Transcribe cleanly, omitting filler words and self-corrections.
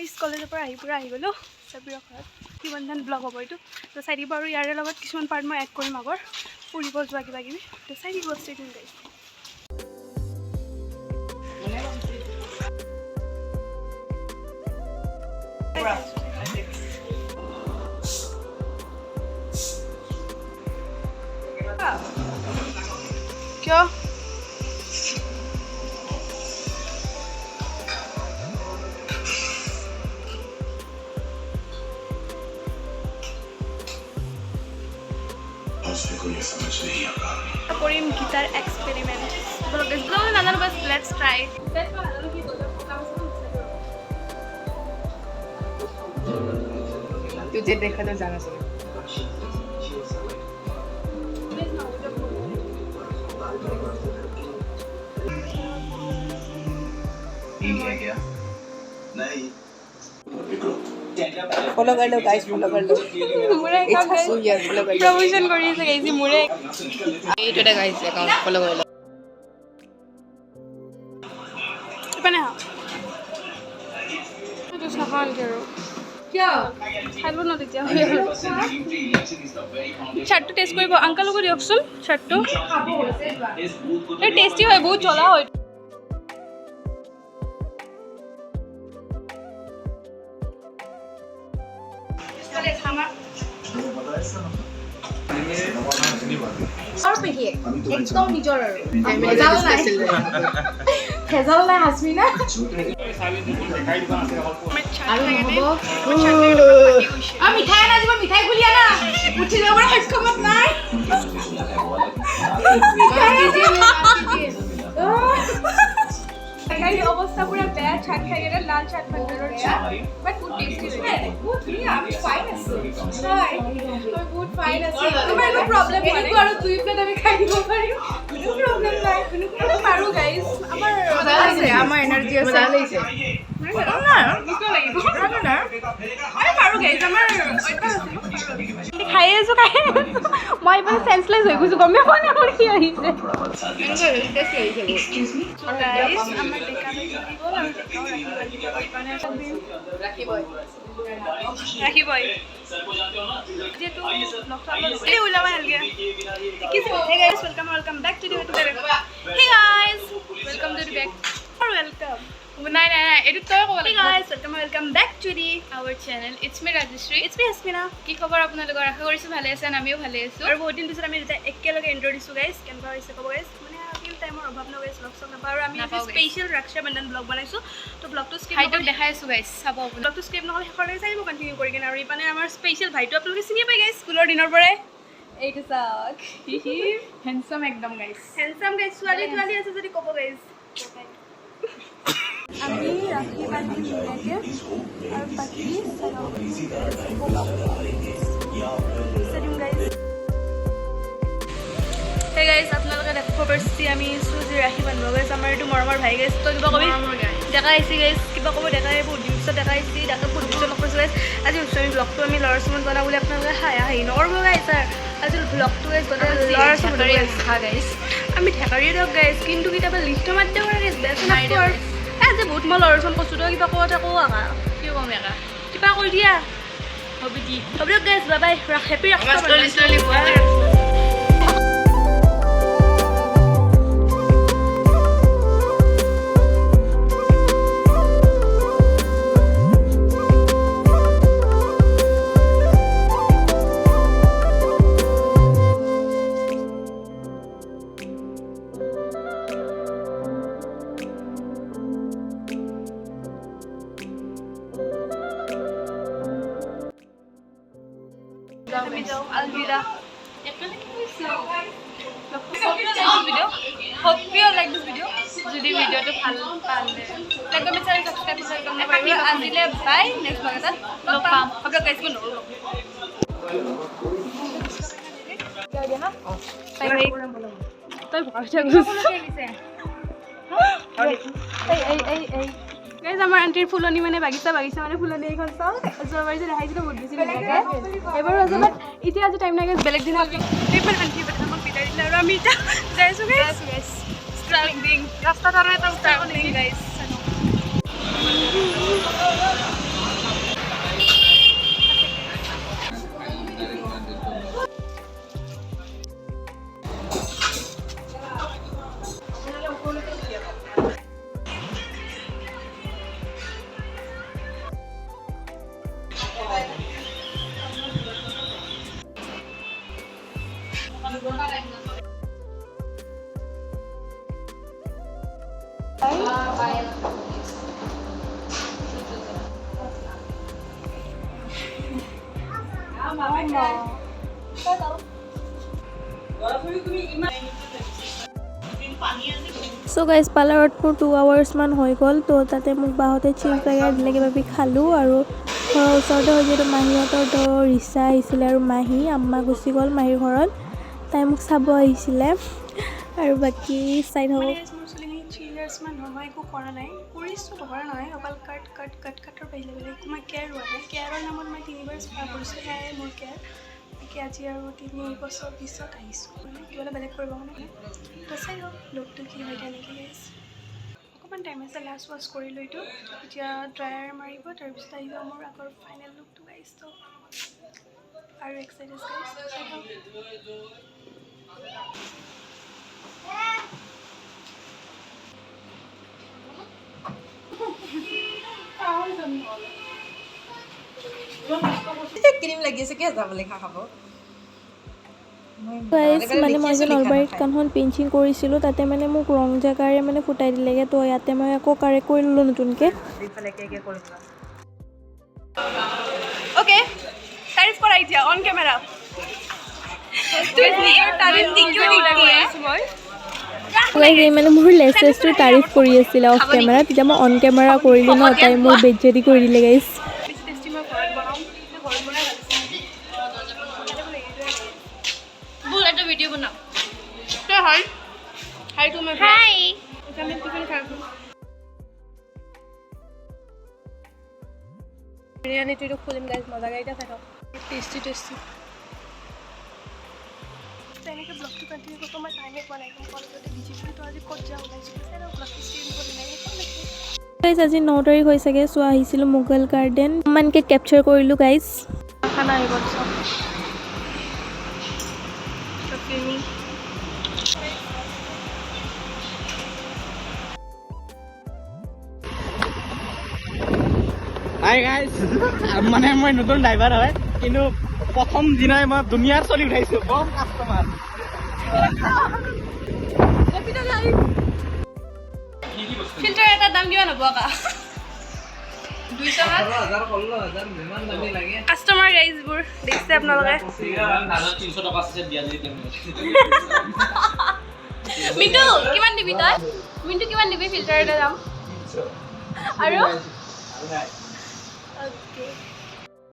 পিছ কলেজৰ পৰা আহি গ'লোঁ চাবিৰৰ ঘৰত কিমানমান ব্লগ হ'ব এইটো তো চাই দিব আৰু ইয়াৰে লগত কিছুমান পাৰ্ট মই এড কৰিম আগৰ ফুৰিব যোৱা কিবা কিবি তো চাই দিব ষ্টে টিউন গাইজ কিয় কৰিম গিটাৰ এক্সপেৰিমেণ্ট নাজানো বাছ লেটছ ট্ৰাই तुझे देखा तो जाना चाहिए फॉलो कर लो गाइस फॉलो कर लो मुरे फॉलो कर लो प्रमोशन কৰি আছে গাইজ মুৰে এইটোটা গাইস একাউন্ট ফলো कर लो ইপানে হা তো সাহান করো কিয় খাইব না তেতিয়া চাটটো টেষ্ট কৰিব আঙ্কেলকো দিয়কচোন চাটটো এই টেস্টি হয় বহুত জ্বলা হয় और पेहिए एकदम निजर भेजाल ना हासमिना मिठाई ना जीवन मिठाई खुलिया ना उठी जाओ बड़ा हटकमत ना गाइस अवस्था पूरा बेया छाट खाइ गेले लाल छाट बटर छाट बट बहुत टेस्टी লাগে बहुत बढ़िया আমি ফাইন আছে হাই তুমি বহুত ফাইন আছে তোমাৰ একো প্ৰবলেম হোৱা নাই আৰু দুই প্লেট আমি খাই দিব পাৰিম কোনো প্ৰবলেম নাই কোনো পাৰো গাইস আমাৰ আছে আমাৰ এনাৰ্জি আছে मजा लईছে আৰে পাৰো গাইস আমাৰ খাই আছো মই ইমান সেন্সলেস হৈ গৈছো গমে পোৱা নাই মোৰ কি আহিছে গাইস আমাৰ ডেকা বাই গ'ল আৰু ডেকাও ৰাখিবই যেহেতু ব্লগটো ওলাবা নালাগে ঠিক আছে hey guys welcome back to the hey guys welcome to the back or welcome নাই এটো তই ক'ব hey guys welcome back to the our channel it's me Rajeshri it's me Hasmina কি খবৰ আপোনালোকৰ আশা কৰিছো ভালে আছেন আমিও ভালে আছো আৰু বহুত দিন পিছত আমি এটা একেলগে ইন্ট্ৰো দিছো গাইস কেনেকুৱা হৈছে ক'ব গাইস মানে আজিল টাইমৰ অভাৱ ন গাইস ব্লগ চক নাপাওঁ আৰু আমি এটা স্পেশাল ৰক্ষা বন্ধন ব্লগ বনাইছো তো ব্লগটো স্কিপ হাইটো দেখাই আছো গাইস চাব আপুনি ব্লগটো স্কিপ নহলে শেষলৈকে চাই কন্টিনিউ কৰি কিনে আৰু ইপানে আমাৰ স্পেশাল ভাইটো আপোনালোকে চিনি পাই গাইস স্কুলৰ দিনৰ পৰাই এইটো চাওক হ্যান্ডসাম একদম গাইস হ্যান্ডসাম গাইস ছোৱালী আছে যদি ক'ব গাইস আমি ৰাখি বান্ধি ধুনীয়াকৈ আৰু বাকী হে গাইজ আপোনালোকে দেখিব পাৰিছে আমি চুজি ৰাখি বান্ধিব গাইছ আমাৰ এইটো মৰমৰ ভাই গাইছ তই কিবা ক'বি ডেকা আহিছে গাইছ কিবা ক'ব ডেকাই বহুত দিন পিছত ডেকা আহিছে ডেকা বহুত পিছত লগ কৰিছোঁ গাইছ আজি ভাবিছোঁ আমি ব্লগটো আমি ল'ৰা ছোৱালীক বনাওঁ বুলি আপোনালোকে হাঁহি নকৰিব গাইছ আজি ব্লগটো গাইছ ল'ৰা ছোৱালী গাইস আমি ঠেকাৰীয়ে দিয়ক গাইছ কিন্তু কেতিয়াবা লিষ্টৰ মাধ্যম গাইছ বেছ নাপাওঁ আৰু আজি বহুত মই ল'ৰা ছোৱালী কৈছোঁ তই কিবা কওঁতে কওঁ আকা কি কম একা কিবা কৈ দিয়া হ'ব দি হ'ব দিয়ক গাইছ বাই বাই হেপী ৰাখা Alvida. Hope you like this video. যদি ভিডিওটো ভাল পালে Like, comment, share, subscribe, আজিলে bye. Next vlog এটা লগ পাম। হ'ব guys, good night. তই ভাবছা গাইজ আমাৰ আণ্টিৰ ফুলনি মানে বাগিচা মানে ফুলনি এইখন চাওঁ যোৱাবাৰ যে দেখাইছিলোঁ বহুত বেছি এবাৰো আছে বাট এতিয়া আজি টাইম নাই গাইজ বেলেগ দিনা এইবাৰ আণ্টি আমাক বিদায় দিলে আৰু আমি এতিয়া যাইছোঁ গাইজ ৰাস্তাত আৰু এটা গাইজ চ' গাইজ পাৰ্লাৰত মোৰ 2 hours মান হৈ গ'ল তো তাতে মোক বাহঁতে চিল পেকেট দিলে কিবা কিবি খালোঁ আৰু ঘৰৰ ওচৰতে হৈ যিহেতু মাহীহঁতৰ তো ৰিক্সা আহিছিলে আৰু মাহী আম্মা গুচি গ'ল মাহীৰ ঘৰত তাই মোক চাব আহিছিলে আৰু বাকী চাই থাকক মোৰ চুলিখিনি 3 years মান মই একো কৰা নাই কৰিছোঁ কৰা নহয় অকল কাটৰ বাহিলে বেলেগ একো মই কেয়াৰ হোৱা নাই কেয়াৰৰ নামত মই 3 বাৰ স্পা কৰিছোঁ সেয়াই মোৰ কেয়াৰ বাকী আজি আৰু 3 বছৰ পিছত আহিছোঁ মানে কিবা এটা বেলেগ কৰিব মানে তো চাই লওক লুকটো কি হয় তেনেকৈ গাইজ অকণমান টাইম আছে লাষ্ট ৱাছ কৰিলোঁ এইটো এতিয়া ড্ৰায়াৰ মাৰিব তাৰপিছত আহিব মোৰ আগৰ ফাইনেল লুকটো গাইজ তো আৰু এক্সাইটেড গাইজ চাই লওক ক্ৰীম লাগি আছে কিয় যাবলৈ খাব গাইজ মানে মই যে নলবাৰীত কাণখন পেইণ্টিং কৰিছিলোঁ তাতে মানে মোক ৰং জেগাৰে মানে ফুটাই দিলেগৈ তো ইয়াতে মই আকৌ কাৰেক্ট কৰি ল'লোঁ নতুনকৈ অ'কে তাৰিফ কৰা এতিয়া অন কেমেৰা মানে মোৰ লেচেছটো তাৰিফ কৰি আছিলে অফ কেমেৰা তেতিয়া মই অন কেমেৰা কৰিলোঁ ন তাই মোৰ বেজ্জতি কৰি দিলে গাইজ ভিডিঅ' বনাওঁ হাই হাই তুমি হাই বিৰিয়ানীটো এইটো খুলিম গাইজ মজা গাড়ীটা চাই থাকক টেষ্টি তেনেকৈ ব্লগটো কণ্টিনিউ কৰিব মই টাইমে পোৱা নাই কলেজতে বিজি বুলি তো আজি ক'ত যাওঁ ওলাইছোঁ ব্লগটো ষ্টেট কৰিব লাগে গাইজ আজি 9 তাৰিখ হৈ চাগে চ' আহিছিলোঁ মোগল গাৰ্ডেন ইমানকৈ কেপচাৰ কৰিলোঁ গাইজ খানা আহিব চব ফিল্মিং হাই গাইজ মানে মই নতুন ড্ৰাইভাৰ হয় কিন্তু প্ৰথম দিনাই মই দুনিয়াৰ চলি উঠাইছোঁ কম কাষ্টমাৰ ফিল্টাৰ এটাৰ দাম কিমান হ'ব আকা 200 কাষ্টমাৰ গাইজবোৰ দেখিছে আপোনালোকে মিণ্টু কিমান দিবি তই মিণ্টু কিমান দিবি ফিল্টাৰ এটাৰ দাম আৰু অ'কে